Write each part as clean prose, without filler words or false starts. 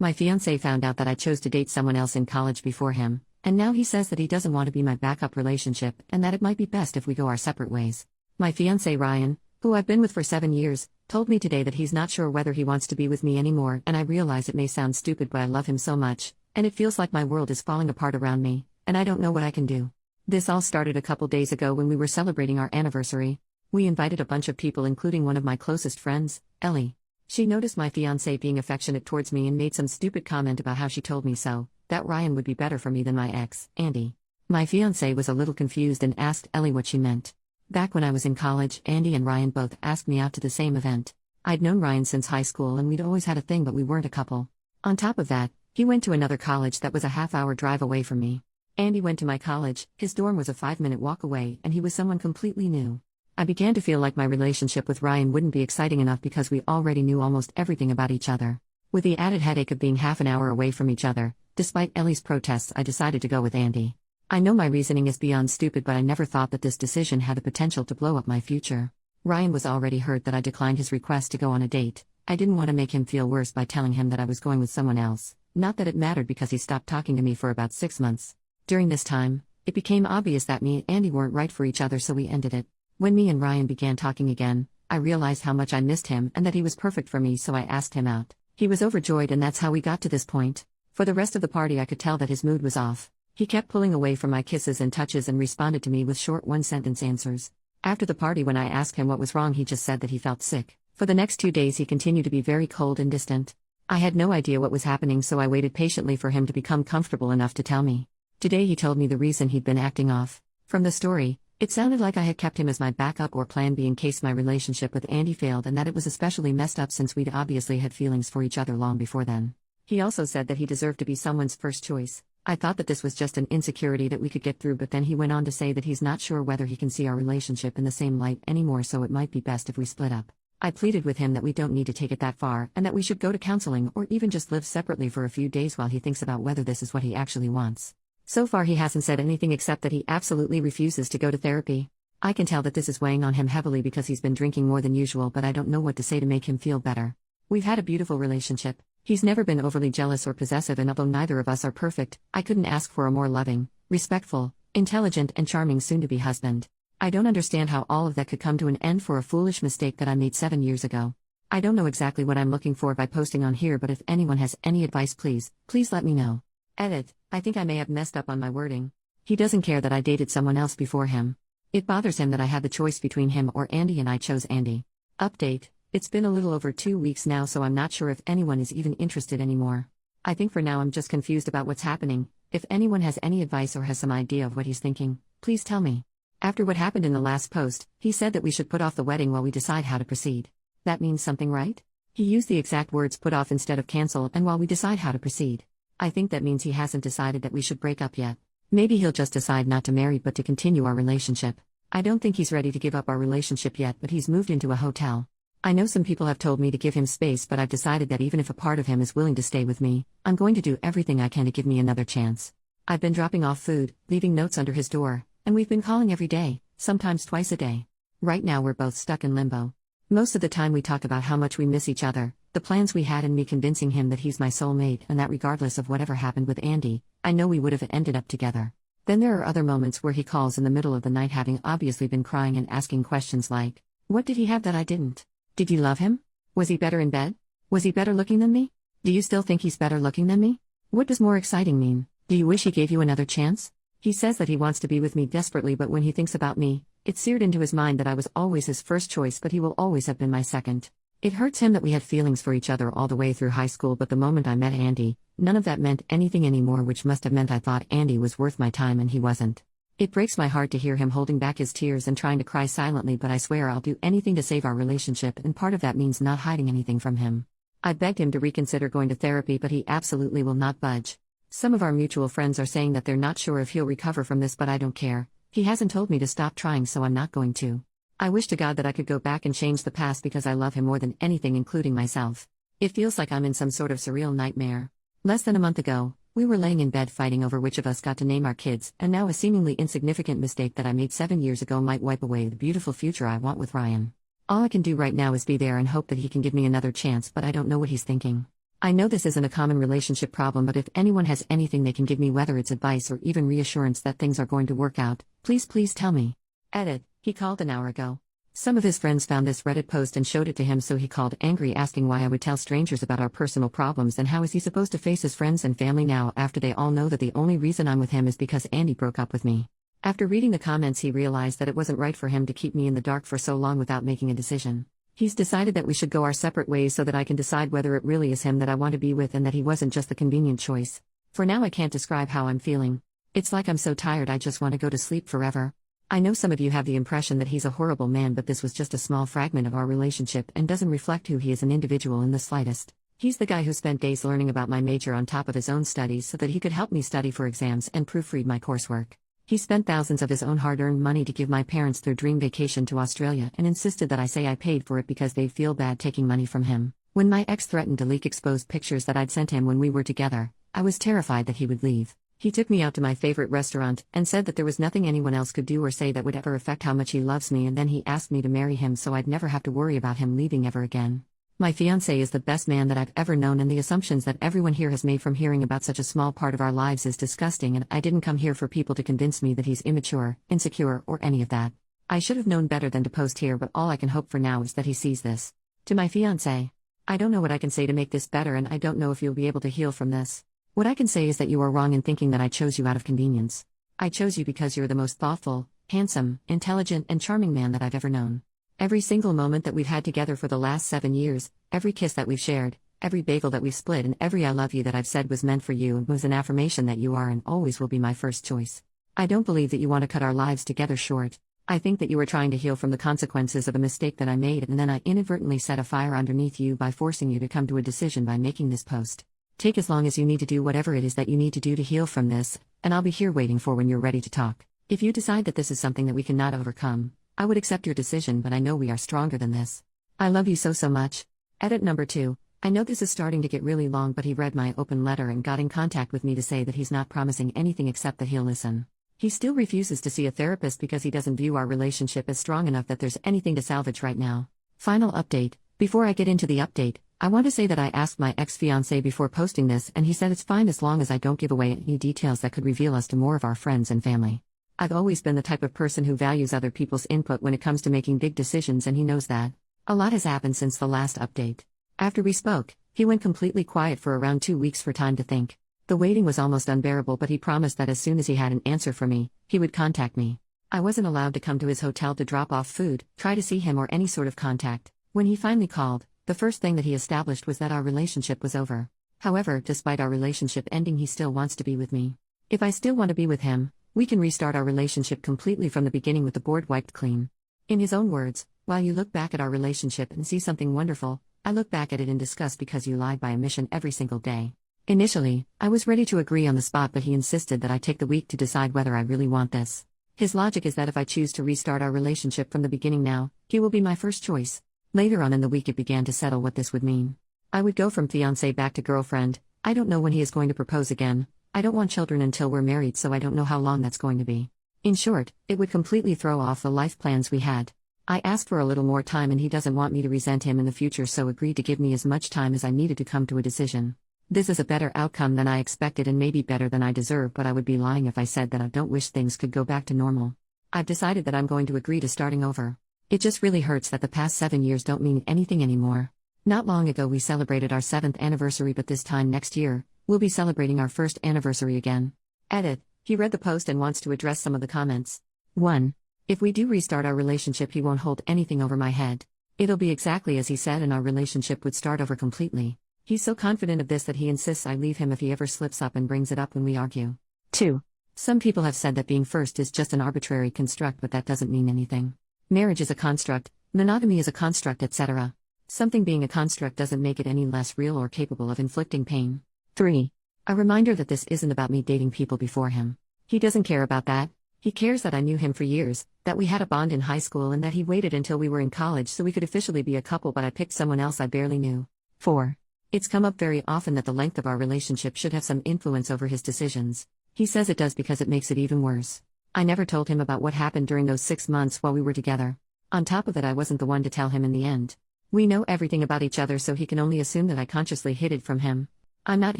My fiance found out that I chose to date someone else in college before him, and now he says that he doesn't want to be my backup relationship and that it might be best if we go our separate ways. My fiance Ryan, who I've been with for 7 years, told me today that he's not sure whether he wants to be with me anymore, and I realize it may sound stupid, but I love him so much, and it feels like my world is falling apart around me, and I don't know what I can do. This all started a couple days ago when we were celebrating our anniversary. We invited a bunch of people, including one of my closest friends, Ellie. She noticed my fiancé being affectionate towards me and made some stupid comment about how she told me so, that Ryan would be better for me than my ex, Andy. My fiancé was a little confused and asked Ellie what she meant. Back when I was in college, Andy and Ryan both asked me out to the same event. I'd known Ryan since high school and we'd always had a thing, but we weren't a couple. On top of that, he went to another college that was a half-hour drive away from me. Andy went to my college, his dorm was a 5-minute walk away, and he was someone completely new. I began to feel like my relationship with Ryan wouldn't be exciting enough because we already knew almost everything about each other. With the added headache of being half an hour away from each other, despite Ellie's protests, I decided to go with Andy. I know my reasoning is beyond stupid, but I never thought that this decision had the potential to blow up my future. Ryan was already hurt that I declined his request to go on a date. I didn't want to make him feel worse by telling him that I was going with someone else, not that it mattered because he stopped talking to me for about 6 months. During this time, it became obvious that me and Andy weren't right for each other, so we ended it. When me and Ryan began talking again, I realized how much I missed him and that he was perfect for me, so I asked him out. He was overjoyed, and that's how we got to this point. For the rest of the party, I could tell that his mood was off. He kept pulling away from my kisses and touches and responded to me with short one-sentence answers. After the party, when I asked him what was wrong, he just said that he felt sick. For the next 2 days, he continued to be very cold and distant. I had no idea what was happening, so I waited patiently for him to become comfortable enough to tell me. Today he told me the reason he'd been acting off. From the story, it sounded like I had kept him as my backup or plan B in case my relationship with Andy failed, and that it was especially messed up since we'd obviously had feelings for each other long before then. He also said that he deserved to be someone's first choice. I thought that this was just an insecurity that we could get through, but then he went on to say that he's not sure whether he can see our relationship in the same light anymore, so it might be best if we split up. I pleaded with him that we don't need to take it that far, and that we should go to counseling or even just live separately for a few days while he thinks about whether this is what he actually wants. So far he hasn't said anything except that he absolutely refuses to go to therapy. I can tell that this is weighing on him heavily because he's been drinking more than usual, but I don't know what to say to make him feel better. We've had a beautiful relationship. He's never been overly jealous or possessive, and although neither of us are perfect, I couldn't ask for a more loving, respectful, intelligent, and charming soon-to-be husband. I don't understand how all of that could come to an end for a foolish mistake that I made 7 years ago. I don't know exactly what I'm looking for by posting on here, but if anyone has any advice, please let me know. Edit: I think I may have messed up on my wording. He doesn't care that I dated someone else before him. It bothers him that I had the choice between him or Andy, and I chose Andy. Update: it's been a little over 2 weeks now, so I'm not sure if anyone is even interested anymore. I think for now I'm just confused about what's happening. If anyone has any advice or has some idea of what he's thinking, please tell me. After what happened in the last post, he said that we should put off the wedding while we decide how to proceed. That means something, right? He used the exact words put off instead of cancel and while we decide how to proceed. I think that means he hasn't decided that we should break up yet. Maybe he'll just decide not to marry but to continue our relationship. I don't think he's ready to give up our relationship yet, but he's moved into a hotel. I know some people have told me to give him space, but I've decided that even if a part of him is willing to stay with me, I'm going to do everything I can to give me another chance. I've been dropping off food, leaving notes under his door, and we've been calling every day, sometimes twice a day. Right now we're both stuck in limbo. Most of the time we talk about how much we miss each other, the plans we had, and me convincing him that he's my soulmate and that regardless of whatever happened with Andy, I know we would have ended up together. Then there are other moments where he calls in the middle of the night, having obviously been crying and asking questions like, what did he have that I didn't? Did you love him? Was he better in bed? Was he better looking than me? Do you still think he's better looking than me? What does more exciting mean? Do you wish he gave you another chance? He says that he wants to be with me desperately, but when he thinks about me, it's seared into his mind that I was always his first choice, but he will always have been my second. It hurts him that we had feelings for each other all the way through high school, but the moment I met Andy, none of that meant anything anymore, which must have meant I thought Andy was worth my time and he wasn't. It breaks my heart to hear him holding back his tears and trying to cry silently, but I swear I'll do anything to save our relationship, and part of that means not hiding anything from him. I begged him to reconsider going to therapy, but he absolutely will not budge. Some of our mutual friends are saying that they're not sure if he'll recover from this, but I don't care. He hasn't told me to stop trying, so I'm not going to. I wish to God that I could go back and change the past because I love him more than anything, including myself. It feels like I'm in some sort of surreal nightmare. Less than a month ago, we were laying in bed fighting over which of us got to name our kids, and now a seemingly insignificant mistake that I made 7 years ago might wipe away the beautiful future I want with Ryan. All I can do right now is be there and hope that he can give me another chance, but I don't know what he's thinking. I know this isn't a common relationship problem, but if anyone has anything they can give me, whether it's advice or even reassurance that things are going to work out, please tell me. Edit. He called an hour ago. Some of his friends found this Reddit post and showed it to him, so he called angry, asking why I would tell strangers about our personal problems and how is he supposed to face his friends and family now after they all know that the only reason I'm with him is because Andy broke up with me. After reading the comments, he realized that it wasn't right for him to keep me in the dark for so long without making a decision. He's decided that we should go our separate ways so that I can decide whether it really is him that I want to be with and that he wasn't just the convenient choice. For now, I can't describe how I'm feeling. It's like I'm so tired I just want to go to sleep forever. I know some of you have the impression that he's a horrible man, but this was just a small fragment of our relationship and doesn't reflect who he is an individual in the slightest. He's the guy who spent days learning about my major on top of his own studies so that he could help me study for exams and proofread my coursework. He spent thousands of his own hard-earned money to give my parents their dream vacation to Australia and insisted that I say I paid for it because they'd feel bad taking money from him. When my ex threatened to leak exposed pictures that I'd sent him when we were together, I was terrified that he would leave. He took me out to my favorite restaurant and said that there was nothing anyone else could do or say that would ever affect how much he loves me, and then he asked me to marry him so I'd never have to worry about him leaving ever again. My fiance is the best man that I've ever known, and the assumptions that everyone here has made from hearing about such a small part of our lives is disgusting, and I didn't come here for people to convince me that he's immature, insecure, or any of that. I should have known better than to post here, but all I can hope for now is that he sees this. To my fiance, I don't know what I can say to make this better, and I don't know if you'll be able to heal from this. What I can say is that you are wrong in thinking that I chose you out of convenience. I chose you because you're the most thoughtful, handsome, intelligent, and charming man that I've ever known. Every single moment that we've had together for the last 7 years, every kiss that we've shared, every bagel that we've split, and every I love you that I've said was meant for you and was an affirmation that you are and always will be my first choice. I don't believe that you want to cut our lives together short. I think that you are trying to heal from the consequences of a mistake that I made, and then I inadvertently set a fire underneath you by forcing you to come to a decision by making this post. Take as long as you need to do whatever it is that you need to do to heal from this, and I'll be here waiting for when you're ready to talk. If you decide that this is something that we cannot overcome, I would accept your decision, but I know we are stronger than this. I love you so much. Edit number 2. I know this is starting to get really long, but he read my open letter and got in contact with me to say that he's not promising anything except that he'll listen. He still refuses to see a therapist because he doesn't view our relationship as strong enough that there's anything to salvage right now. Final update. Before I get into the update, I want to say that I asked my ex-fiancé before posting this, and he said it's fine as long as I don't give away any details that could reveal us to more of our friends and family. I've always been the type of person who values other people's input when it comes to making big decisions, and he knows that. A lot has happened since the last update. After we spoke, he went completely quiet for around 2 weeks for time to think. The waiting was almost unbearable, but he promised that as soon as he had an answer for me, he would contact me. I wasn't allowed to come to his hotel to drop off food, try to see him, or any sort of contact. When he finally called, the first thing that he established was that our relationship was over. However, despite our relationship ending, he still wants to be with me. If I still want to be with him, we can restart our relationship completely from the beginning with the board wiped clean. In his own words, while you look back at our relationship and see something wonderful, I look back at it in disgust because you lied by omission every single day. Initially, I was ready to agree on the spot, but he insisted that I take the week to decide whether I really want this. His logic is that if I choose to restart our relationship from the beginning now, he will be my first choice. Later on in the week it began to settle what this would mean. I would go from fiancé back to girlfriend. I don't know when he is going to propose again. I don't want children until we're married, so I don't know how long that's going to be. In short, it would completely throw off the life plans we had. I asked for a little more time, and he doesn't want me to resent him in the future, so agreed to give me as much time as I needed to come to a decision. This is a better outcome than I expected and maybe better than I deserve, but I would be lying if I said that I don't wish things could go back to normal. I've decided that I'm going to agree to starting over. It just really hurts that the past 7 years don't mean anything anymore. Not long ago we celebrated our 7th anniversary, but this time next year, we'll be celebrating our 1st anniversary again. Edit. He read the post and wants to address some of the comments. 1. If we do restart our relationship, he won't hold anything over my head. It'll be exactly as he said, and our relationship would start over completely. He's so confident of this that he insists I leave him if he ever slips up and brings it up when we argue. 2. Some people have said that being first is just an arbitrary construct, but that doesn't mean anything. Marriage is a construct, monogamy is a construct, etc. Something being a construct doesn't make it any less real or capable of inflicting pain. 3. A reminder that this isn't about me dating people before him. He doesn't care about that. He cares that I knew him for years, that we had a bond in high school, and that he waited until we were in college so we could officially be a couple, but I picked someone else I barely knew. 4. It's come up very often that the length of our relationship should have some influence over his decisions. He says it does because it makes it even worse. I never told him about what happened during those 6 months while we were together. On top of it, I wasn't the one to tell him in the end. We know everything about each other, so he can only assume that I consciously hid it from him. I'm not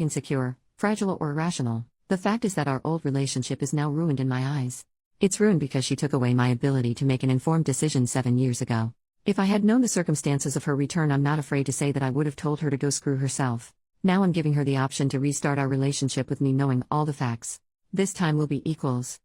insecure, fragile, or irrational. The fact is that our old relationship is now ruined in my eyes. It's ruined because she took away my ability to make an informed decision 7 years ago. If I had known the circumstances of her return, I'm not afraid to say that I would have told her to go screw herself. Now I'm giving her the option to restart our relationship with me, knowing all the facts. This time will be equals.